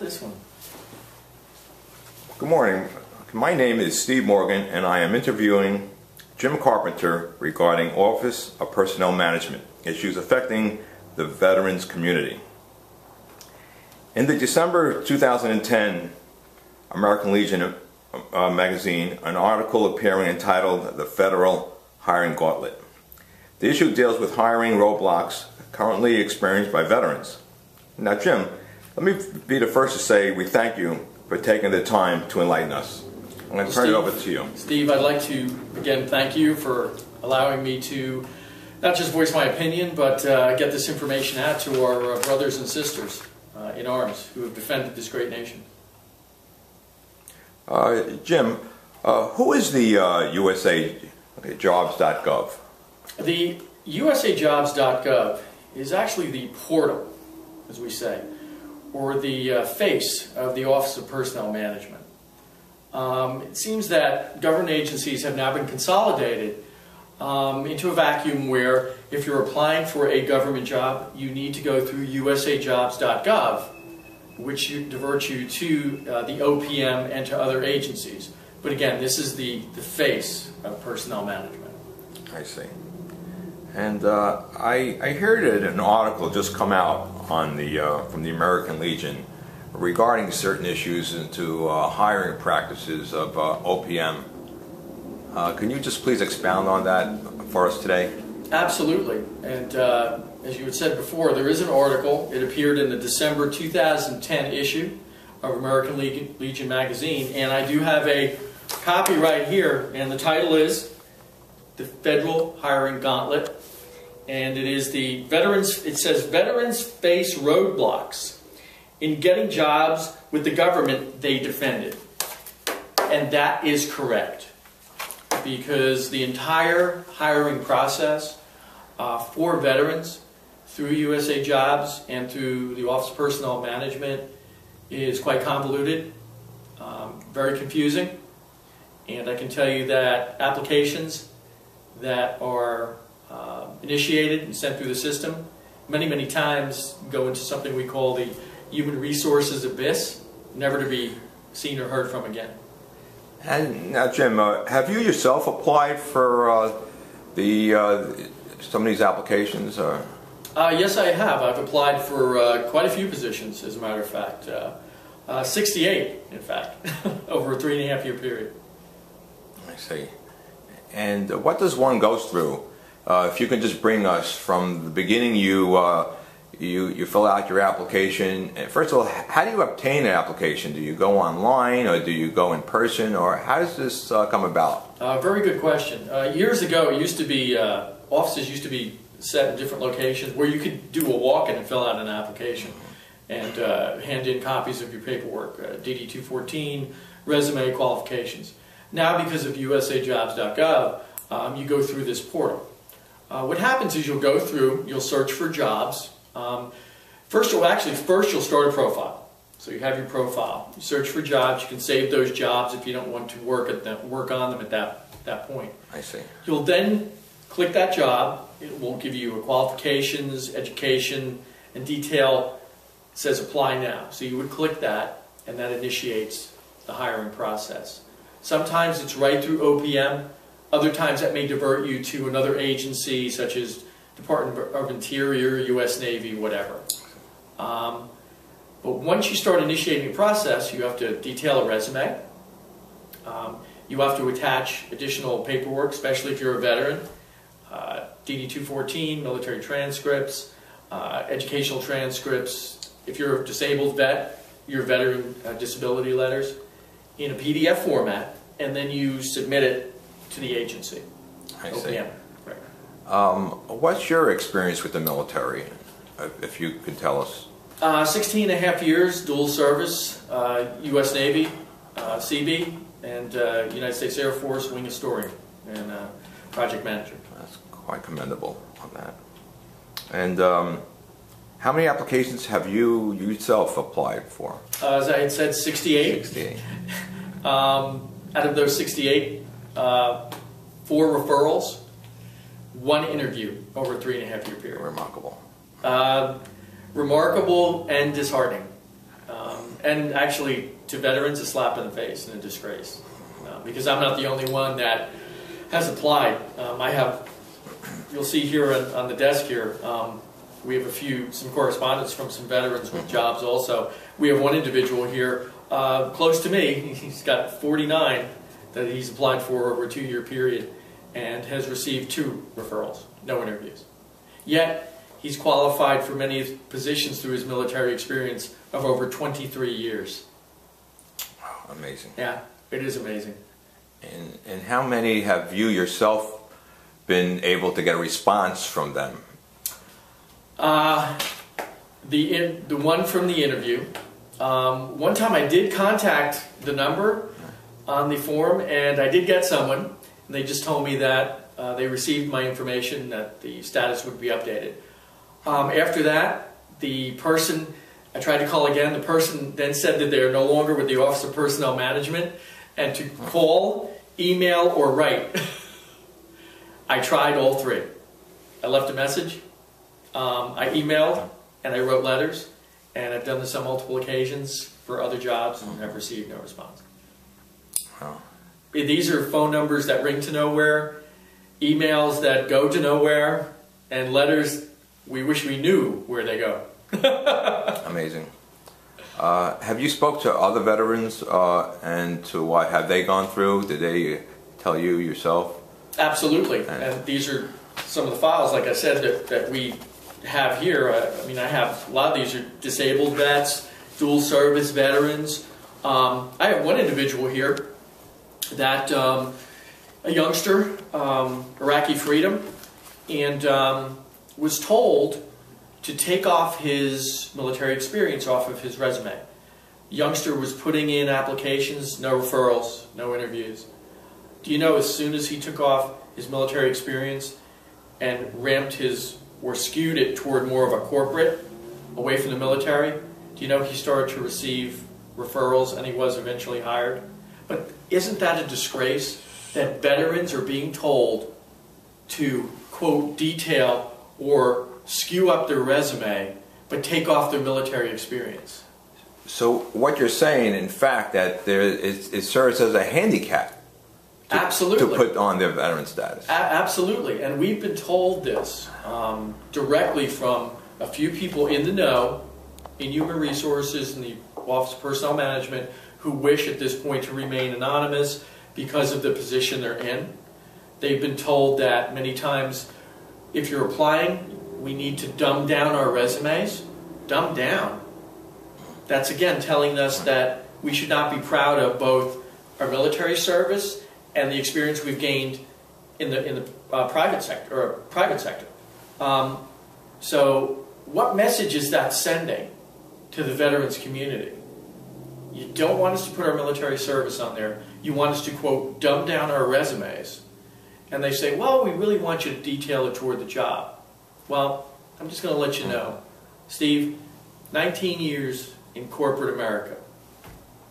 this one. Good morning. My name is Steve Morgan, and I am interviewing Jim Carpenter regarding Office of Personnel Management issues affecting the veterans community. In the December 2010 American Legion magazine, an article appearing entitled "The Federal Hiring Gauntlet." The issue deals with hiring roadblocks currently experienced by veterans. Now, Jim, let me be the first to say we thank you for taking the time to enlighten us. I'm going to turn it over to you. Steve, I'd like to again thank you for allowing me to not just voice my opinion, but get this information out to our brothers and sisters in arms who have defended this great nation. Jim, who is the USAJobs.gov? The USAJobs.gov is actually the portal, as we say, or the face of the Office of Personnel Management. It seems that government agencies have now been consolidated into a vacuum where if you're applying for a government job, you need to go through USAJobs.gov, which diverts you to the OPM and to other agencies. But again, this is the face of personnel management. I see. And I heard that an article just come out on from the American Legion regarding certain issues into hiring practices of OPM. Can you just please expound on that for us today? Absolutely. And as you had said before, there is an article. It appeared in the December 2010 issue of American Legion magazine, and I do have a copy right here, and the title is "The Federal Hiring Gauntlet," and it is the veterans. It says veterans face roadblocks in getting jobs with the government they defended, and that is correct, because the entire hiring process for veterans through USA Jobs and through the Office of Personnel Management is quite convoluted, very confusing, and I can tell you that applications that are initiated and sent through the system many times go into something we call the human resources abyss, never to be seen or heard from again. And now, Jim, have you yourself applied for some of these applications? Yes, I have. I've applied for quite a few positions, as a matter of fact. 68, in fact, over a 3.5-year period. I see. And what does one go through? If you can just bring us from the beginning, you fill out your application. First of all, how do you obtain an application? Do you go online, or do you go in person, or how does this come about? Very good question. Years ago, it used to be offices used to be set in different locations where you could do a walk-in and fill out an application and hand in copies of your paperwork, DD-214, resume, qualifications. Now, because of USAJobs.gov, you go through this portal. What happens is you'll go through, you'll search for jobs. First you'll start a profile. So you have your profile. You search for jobs. You can save those jobs if you don't want to work on them at that point. I see. You'll then click that job. It will give you a qualifications, education, and detail. It says apply now. So you would click that, and that initiates the hiring process. Sometimes it's right through OPM. Other times that may divert you to another agency, such as Department of Interior, U.S. Navy, whatever. But once you start initiating the process, you have to detail a resume. You have to attach additional paperwork, especially if you're a veteran. DD-214, military transcripts, educational transcripts. If you're a disabled vet, your veteran disability letters in a PDF format, and then you submit it to the agency. I see. OPM. Right. What's your experience with the military, if you could tell us? 16.5 years, dual service, U.S. Navy, CB, and United States Air Force wing historian and project manager. That's quite commendable on that. And how many applications have you yourself applied for? As I had said, 68. 68. Out of those 68, 4 referrals, 1 interview over a 3.5-year period. Remarkable. Remarkable and disheartening. And actually, to veterans, a slap in the face and a disgrace. Because I'm not the only one that has applied. I have, you'll see here on the desk here, we have some correspondence from some veterans with jobs also. We have one individual here, close to me, he's got 49 that he's applied for over a 2-year period and has received 2 referrals, no interviews. Yet, he's qualified for many positions through his military experience of over 23 years. Wow, amazing. Yeah, it is amazing. And how many have you yourself been able to get a response from them? The one from the interview. One time I did contact the number on the form, and I did get someone, and they just told me that they received my information, that the status would be updated. After that, the person, I tried to call again, the person then said that they are no longer with the Office of Personnel Management, and to call, email, or write. I tried all 3. I left a message, I emailed, and I wrote letters, and I've done this on multiple occasions for other jobs and have received no response. Wow. These are phone numbers that ring to nowhere, emails that go to nowhere, and letters we wish we knew where they go. Amazing. Have you spoke to other veterans and to what have they gone through? Did they tell you yourself? Absolutely. And these are some of the files, like I said, that we have here. I mean, I have a lot of these are disabled vets, dual service veterans. I have one individual here that a youngster, Iraqi freedom, and was told to take off his military experience off of his resume. The youngster was putting in applications, no referrals, no interviews. Do you know, as soon as he took off his military experience and ramped his, or skewed it toward more of a corporate, away from the military, do you know he started to receive referrals and he was eventually hired? But isn't that a disgrace that veterans are being told to, quote, detail or skew up their resume, but take off their military experience? So what you're saying, in fact, that it serves as a handicap Absolutely. to put on their veteran status. Absolutely. And we've been told this directly from a few people in the know, in human resources and the Office of Personnel Management, who wish at this point to remain anonymous because of the position they're in. They've been told that many times, if you're applying, we need to dumb down our resumes. Dumb down. That's again telling us that we should not be proud of both our military service and the experience we've gained in the private sector. So, what message is that sending to the veterans community? You don't want us to put our military service on there. You want us to, quote, dumb down our resumes. And they say, well, we really want you to detail it toward the job. Well, I'm just going to let you know, Steve, 19 years in corporate America,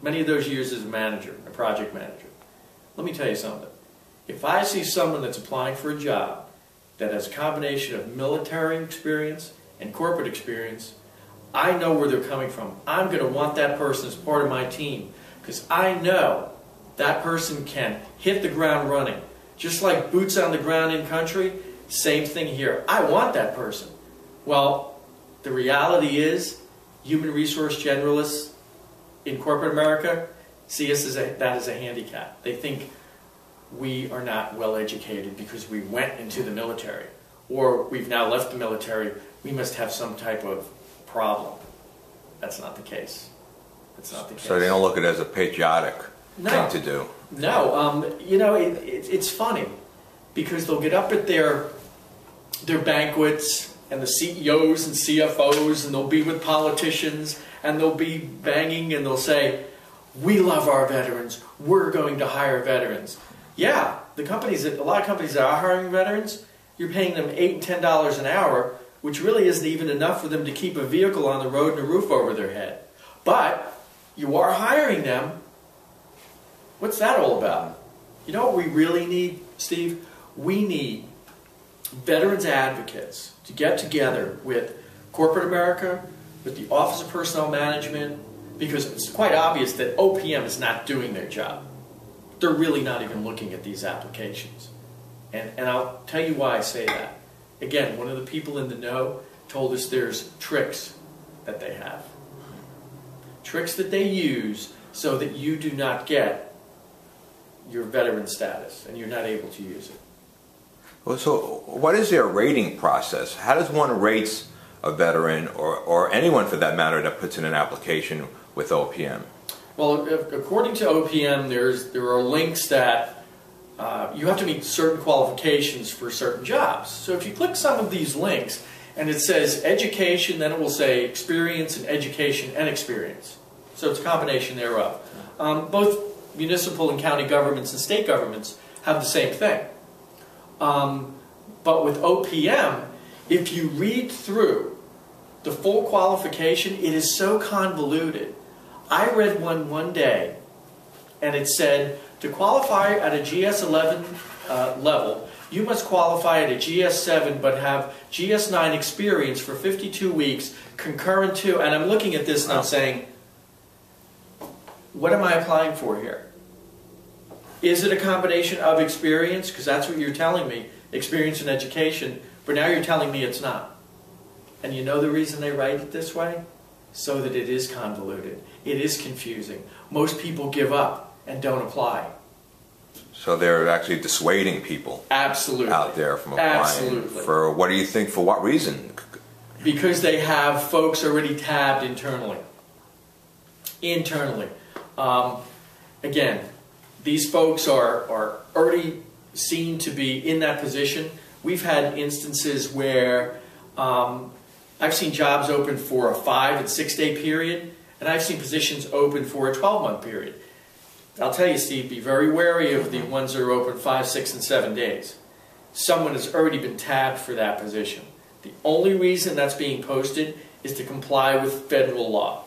many of those years as a manager, a project manager. Let me tell you something. If I see someone that's applying for a job that has a combination of military experience and corporate experience, I know where they're coming from. I'm going to want that person as part of my team because I know that person can hit the ground running. Just like boots on the ground in country, same thing here. I want that person. Well, the reality is, human resource generalists in corporate America see us as that as a handicap. They think we are not well educated because we went into the military, or we've now left the military. We must have some type of problem. That's not the case. That's not the case. So they don't look at it as a patriotic thing to do. No, you know, it's funny because they'll get up at their banquets and the CEOs and CFOs, and they'll be with politicians and they'll be banging and they'll say, "We love our veterans. We're going to hire veterans." Yeah, a lot of companies that are hiring veterans, you're paying them $8 and $10 an hour, which really isn't even enough for them to keep a vehicle on the road and a roof over their head. But you are hiring them. What's that all about? You know what we really need, Steve? We need veterans advocates to get together with corporate America, with the Office of Personnel Management, because it's quite obvious that OPM is not doing their job. They're really not even looking at these applications. And I'll tell you why I say that. Again, one of the people in the know told us there's tricks that they have. Tricks that they use so that you do not get your veteran status and you're not able to use it. Well, so what is their rating process? How does one rate a veteran, or anyone for that matter, that puts in an application with OPM? Well, according to OPM, there are links that you have to meet certain qualifications for certain jobs. So if you click some of these links and it says education, then it will say experience and education and experience. So it's a combination thereof. Both municipal and county governments and state governments have the same thing. But with OPM, if you read through the full qualification, it is so convoluted. I read one day, and it said, to qualify at a GS11 level, you must qualify at a GS7 but have GS9 experience for 52 weeks, concurrent to, and I'm looking at this and I'm saying, what am I applying for here? Is it a combination of experience, because that's what you're telling me, experience and education, but now you're telling me it's not. And you know the reason they write it this way? So that it is convoluted. It is confusing. Most people give up and don't apply. So they're actually dissuading people Absolutely. Out there from applying. Absolutely. For what do you think, for what reason? Because they have folks already tabbed internally. Again, these folks are already seen to be in that position. We've had instances where I've seen jobs open for a 5 and 6 day period, and I've seen positions open for a 12-month period. I'll tell you, Steve, be very wary of the ones that are open 5, 6, and 7 days. Someone has already been tabbed for that position. The only reason that's being posted is to comply with federal law.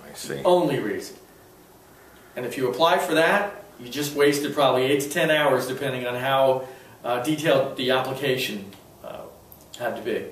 I see. Only reason. And if you apply for that, you just wasted probably 8 to 10 hours, depending on how detailed the application had to be.